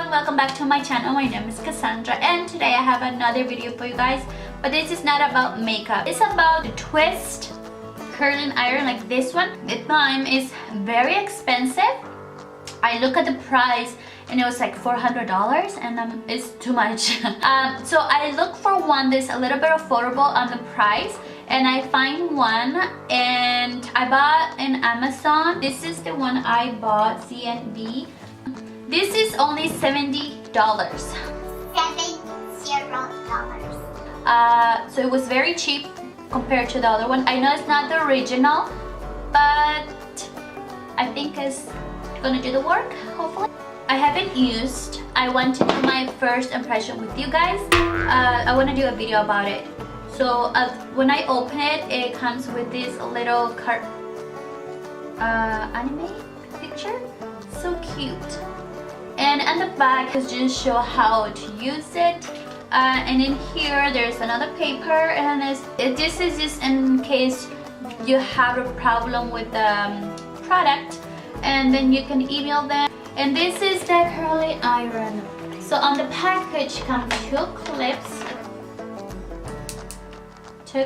everyone, welcome back to my channel. My name is Cassandra and today I have another video for you guys, but this is not about makeup. It's about the twist curling iron like this one. The time is very expensive. I look at the price and it was like $400 and it's too much. So I look for one that's a little bit affordable on the price, and I find one and I bought in Amazon. This is the one I bought, CNB. This is only $70. $70. So it was very cheap compared to the other one. I know it's not the original, but I think it's gonna do the work, hopefully. I haven't used. I want to do my first impression with you guys. I want to do a video about it. So when I open it, it comes with this little anime picture. So cute. And on the back is just show how to use it. And in here there's another paper, and this is just in case you have a problem with the product, and then you can email them. And this is the curling iron. So on the package comes two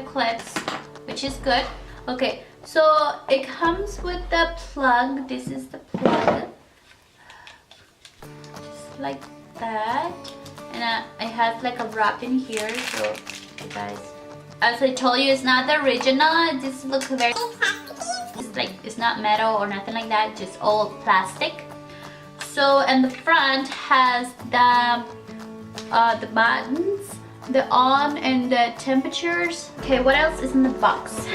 clips, which is good. Okay, so it comes with the plug. This is the plug, just like that. And it has like a wrap in here, so you guys, as I told you, it's not the original. This looks very, it's not metal or nothing like that, just all plastic. So, and the front has the buttons, the on and the temperatures. Okay, what else is in the box?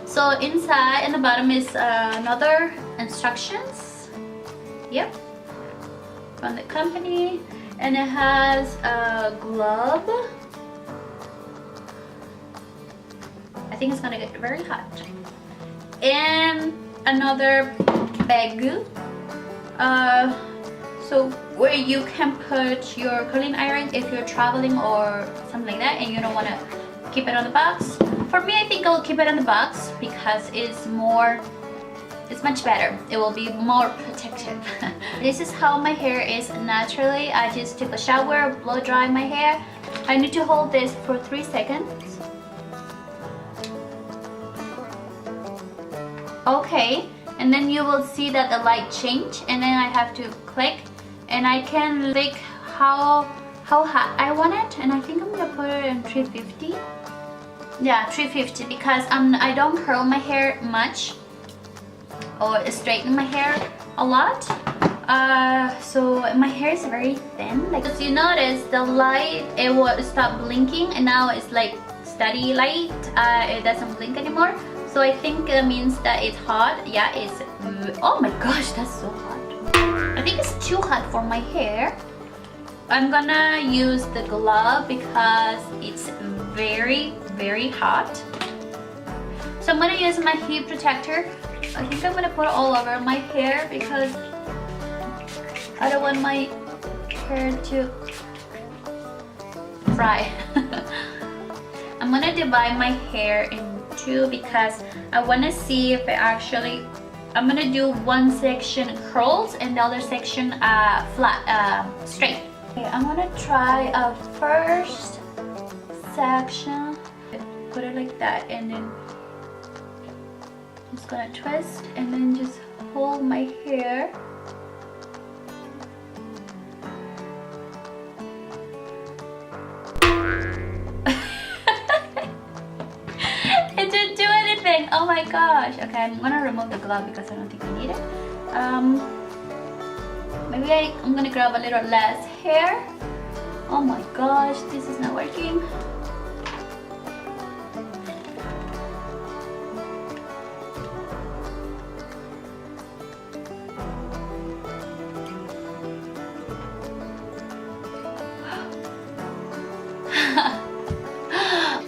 So inside and the bottom is another instructions. Yep, from the company. And it has a glove. I think it's gonna get very hot. And another bag. So where you can put your curling iron if you're traveling or something like that and you don't want to keep it on the box. For me, I think I'll keep it on the box because it's much better. It will be more protective. This is how my hair is naturally. I just took a shower, blow dry my hair. I need to hold this for 3 seconds. Okay, and then you will see that the light change, and then I have to click, and I can click how hot I want it, and I think I'm gonna put it in 350. Yeah, 350, because I don't curl my hair much or straighten my hair a lot. So my hair is very thin. Like, as you notice, the light, it will stop blinking, and now it's like steady light. It doesn't blink anymore. So I think it means that it's hot. Yeah, it's, oh my gosh, that's so hot. I think it's too hot for my hair. I'm gonna use the glove because it's very, very hot. So I'm gonna use my heat protector. I think I'm gonna put it all over my hair because I don't want my hair to fry. I'm gonna divide my hair in two because I want to see if it actually, I'm gonna do one section curls and the other section flat, straight. Okay, I'm gonna try a first section, put it like that, and then just gonna twist and then just hold my hair. It didn't do anything. Oh my gosh. Okay, I'm gonna remove the glove because I don't think I need it. Maybe I'm gonna grab a little less hair. Oh my gosh, this is not working.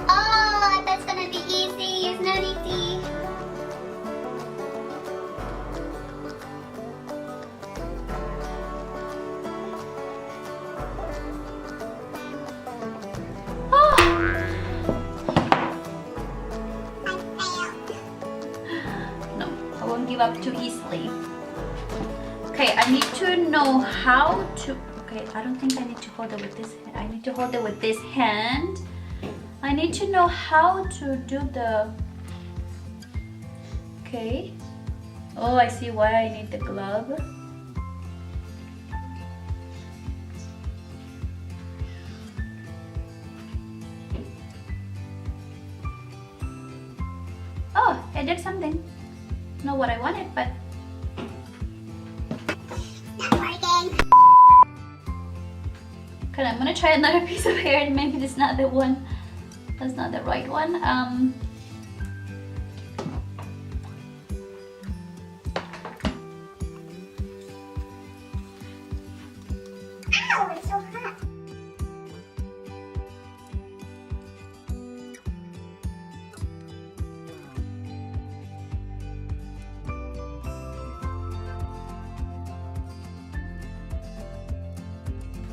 Oh, that's gonna be easy. It's not easy. No, I won't give up too easily. Okay, I need to know how to. Okay, I don't think I need to hold it with this hand. I need to hold it with this hand. I need to know how to do the. Okay. Oh, I see why I need the glove. Oh, I did something. Not what I wanted, but. Not working. Okay, I'm gonna try another piece of hair. Maybe that's not the one. That's not the right one. Ow, it's so hot.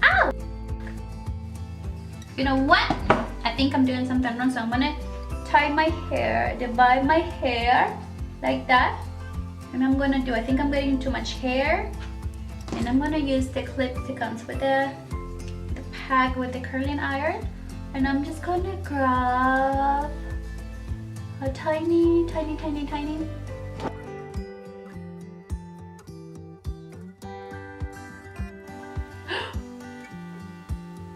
Ow! You know what? I think I'm doing something wrong, so I'm gonna tie my hair, divide my hair like that. And I'm gonna do, I think I'm getting too much hair. And I'm gonna use the clip that comes with the pack with the curling iron. And I'm just gonna grab a tiny.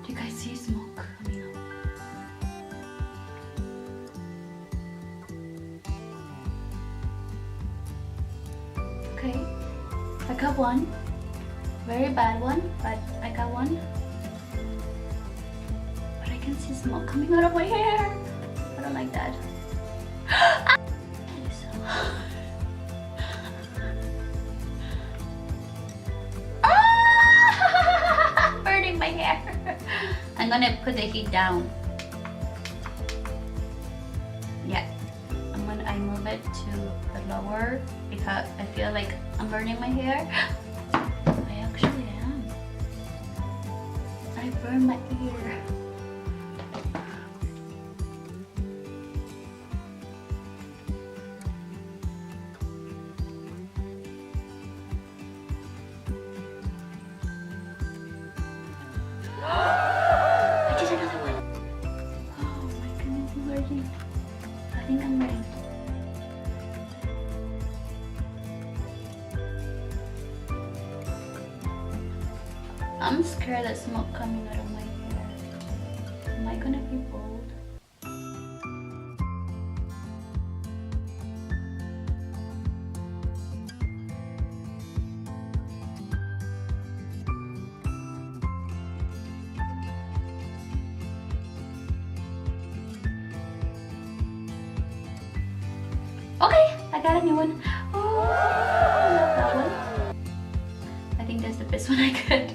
Do you guys see smoke coming out? Okay, I got one. Very bad one, but I got one. But I can see smoke coming out of my hair. I don't like that. Ah! Burning my hair. I'm gonna put the heat down. Yeah, I move it to the lower because I feel like I'm burning my hair. I actually am. I burned my ear. I did another one. Oh my goodness, I'm ready. I think I'm ready. I'm scared of smoke coming out of my hair. Am I gonna be bald? Okay, I got a new one. Oh, I love that one. I think that's the best one I could.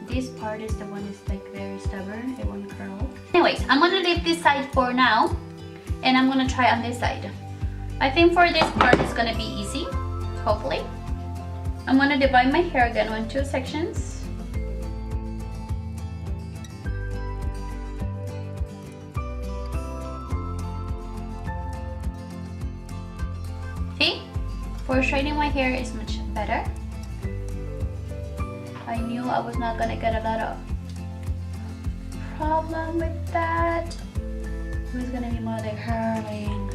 This part is the one that's like very stubborn, it won't curl. Anyways, I'm gonna leave this side for now and I'm gonna try on this side. I think for this part it's gonna be easy, hopefully. I'm gonna divide my hair again into 2 sections. See? For straightening my hair is much better. I knew I was not gonna get a lot of problem with that. It was gonna be more like curling.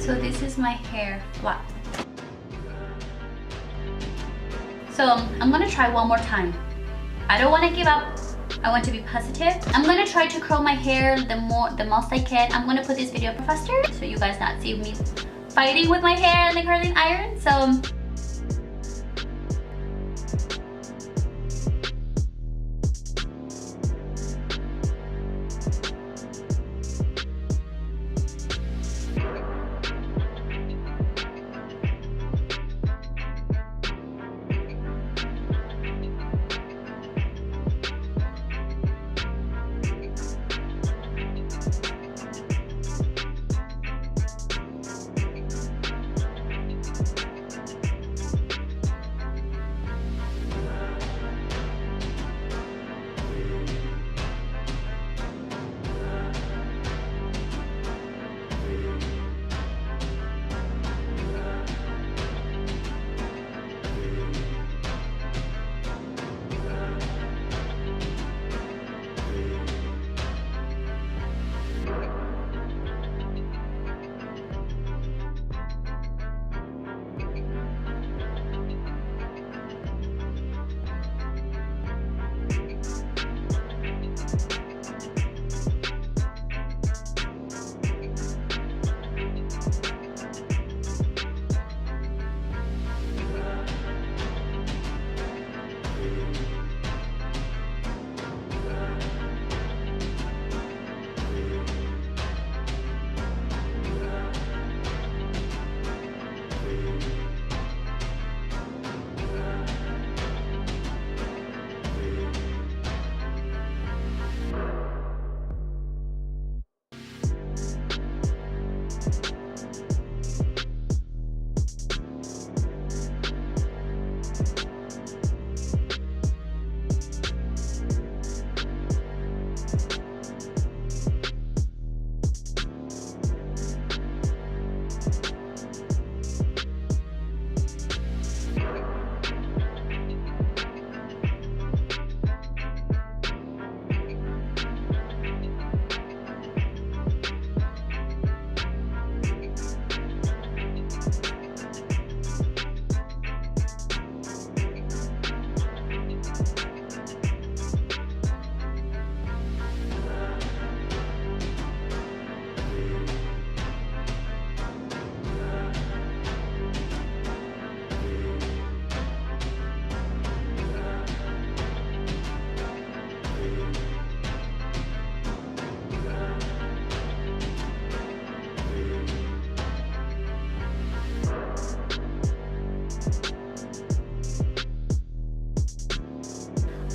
So this is my hair. Wow. So I'm gonna try one more time. I don't want to give up. I want to be positive. I'm gonna try to curl my hair the most I can. I'm gonna put this video faster so you guys not see me fighting with my hair and the curling iron. So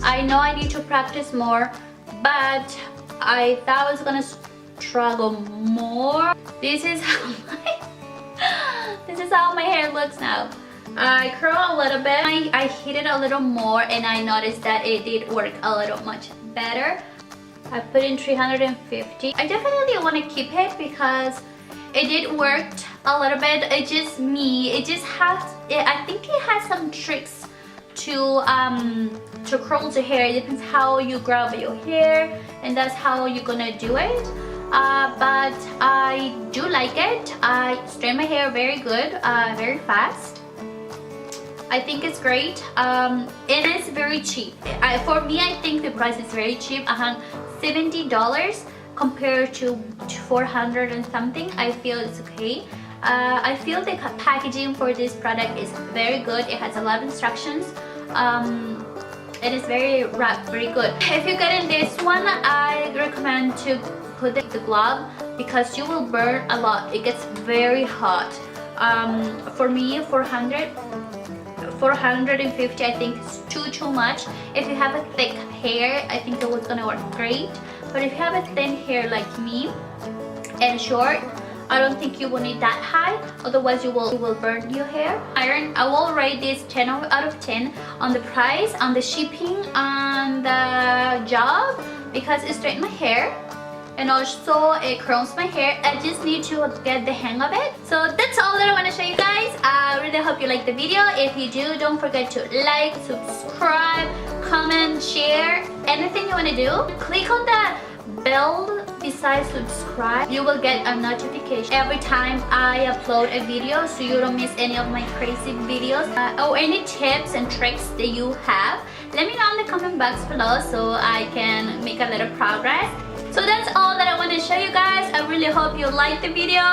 I know I need to practice more, but I thought I was gonna struggle more. This is how my hair looks now. I curl a little bit. I hit it a little more, and I noticed that it did work a little much better. I put in 350. I definitely want to keep it because it did work a little bit. It's just me. It just has. I think it has some tricks to curl the hair. It depends how you grab your hair, and that's how you're gonna do it. But I do like it. I straighten my hair very good, very fast. I think it's great. And it's very cheap. For me, I think the price is very cheap. $70 compared to 400 and something. I feel it's okay. I feel the packaging for this product is very good. It has a lot of instructions. It is very wrapped, very good. If you're getting this one, I recommend to put the glove because you will burn a lot. It gets very hot. For me, 450 I think is too much. If you have a thick hair, I think it was gonna work great. But if you have a thin hair like me and short, I don't think you will need that high, otherwise you will burn your hair. Iron, I will rate this 10 out of 10 on the price, on the shipping, on the job, because it straightens my hair and also it curls my hair. I just need to get the hang of it. So that's all that I want to show you guys. I really hope you like the video. If you do, don't forget to like, subscribe, comment, share, anything you want to do. Click on the bell besides subscribe, you will get a notification every time I upload a video, so you don't miss any of my crazy videos. Or any tips and tricks that you have, let me know in the comment box below so I can make a little progress. So that's all that I want to show you guys. I really hope you liked the video.